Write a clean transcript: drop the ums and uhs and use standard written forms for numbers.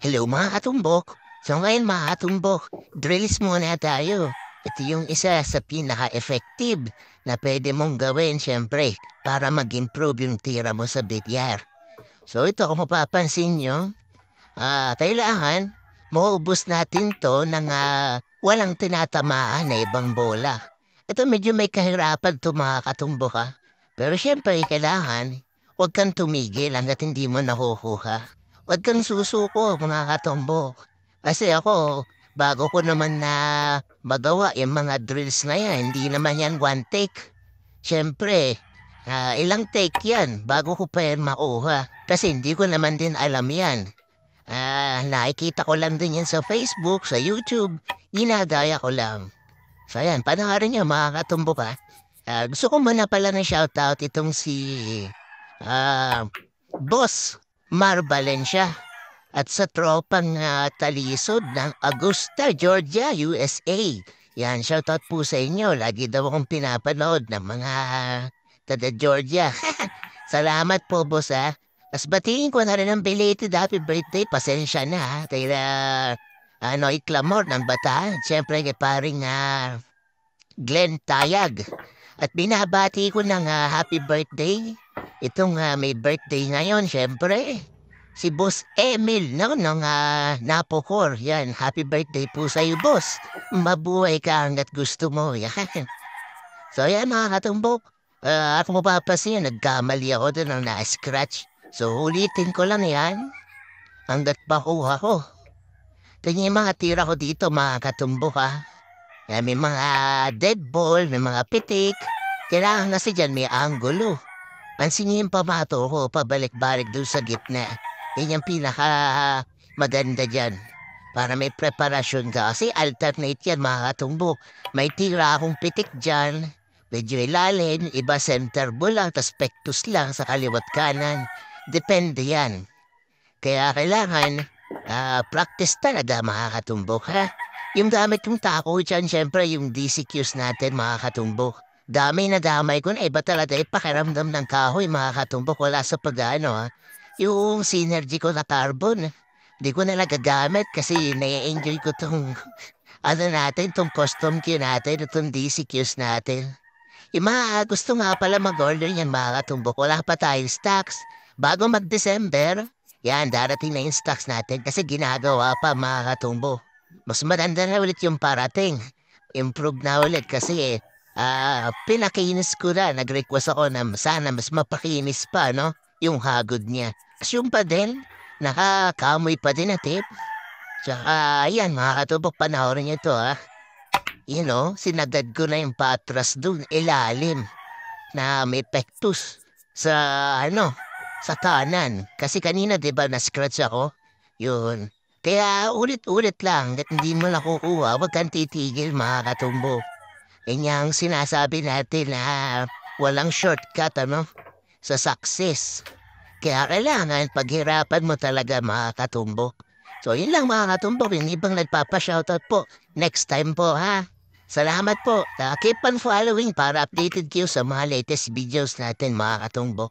Hello mga katumbok. So ngayon mga katumbok, drills muna tayo. Ito yung isa sa pinaka-effective na pwede mong gawin syempre para mag-improve yung tira mo sa bilyar. So ito kung mapapansin nyo, kailangan maubos natin to ng walang tinatamaan na ibang bola. Ito medyo may kahirapan to mga katumbok ha. Pero syempre kailangan huwag kang tumigil hanggat hindi mo nakukuha. Huwag kang susuko, mga katumbok. Kasi ako, bago ko naman na magawa yung mga drills na yan, hindi naman yan one take. Siyempre, ilang take yan bago ko pa yan makuha. Kasi hindi ko naman din alam yan. Nakikita ko lang din yan sa Facebook, sa YouTube. Ginagaya ko lang. So yan, panoorin niyo mga katumbok ha. Gusto ko muna pala ng shoutout itong si Boss Mar Valencia at sa tropang talisod ng Augusta, Georgia, USA. Yan, shoutout po sa inyo. Lagi daw akong pinapanood ng mga taga Georgia. Salamat po, boss, ha. Tapos batiin ko na rin ang belated happy birthday. Pasensya na, ha. Kaya, iklamor ng bataan. Siyempre, kay paring Glenn Tayag. At binabati ko ng happy birthday. Itong may birthday ngayon, syempre. Si Boss Emil, no, ng Napocor. Yan, happy birthday po sa iyo, boss. Mabuhay ka hanggat gusto mo. Yan. So, yan mga katumbok. Ako mapapasin, nagkamali ako doon ng na-scratch. So, ulitin ko lang yan. Hanggat makuha ko. Tingin yung mga tira ko dito, mga katumbok, ha. Yan, may mga dead ball, may mga pitik. Kailangan kasi dyan may angulo. Pansinin yung pamato ko, pabalik-balik doon sa gitna. Yan yung pinaka maganda dyan. Para may preparasyon ka. Kasi alternate yan mga katumbok. May tira akong pitik dyan. Medyo ilalim, iba center ball lang, tas pectus lang sa kaliwat kanan. Depende yan. Kaya kailangan practice talaga mga katumbok ha. Yung gamit yung tako dyan, syempre yung DCQs natin mga katumbok. Dami na damay ko na iba talaga pakiramdam ng kahoy mga katumbok wala sa pag-ano ha. Yung synergy ko na carbon, di ko na nagagamit kasi nai-enjoy ko tong tong custom queue natin, itong DCQs natin. Yung mga gusto nga pala mag-order yan mga katumbok, wala pa tayong stocks. Bago mag-December, yan darating na yung stocks natin kasi ginagawa pa mga katumbok. Mas maganda na ulit yung parating. Improve na ulit kasi pinakinis ko na. Nag-request ako na sana mas mapakinis pa, no? Yung hagod niya. Kasi yung pa din, nakakamoy pa din na tip. Tsaka, ayan, mga katubok, panahon niyo to, ha? You know, sinagad ko na yung patras dun, ilalim, na may pectus sa, sa kanan. Kasi kanina, di ba, na-scratch ako? Yun. Kaya ulit-ulit lang, at hindi mo nakukuha, huwag kang titigil mga katumbo. Yan yung sinasabi natin na walang shortcut, sa success. Kaya kailangan paghirapan mo talaga mga katumbo. So yun lang mga katumbo, yung ibang nagpapa-shoutout po. Next time po ha. Salamat po. Keep on following para updated kayo sa mga latest videos natin mga katumbo.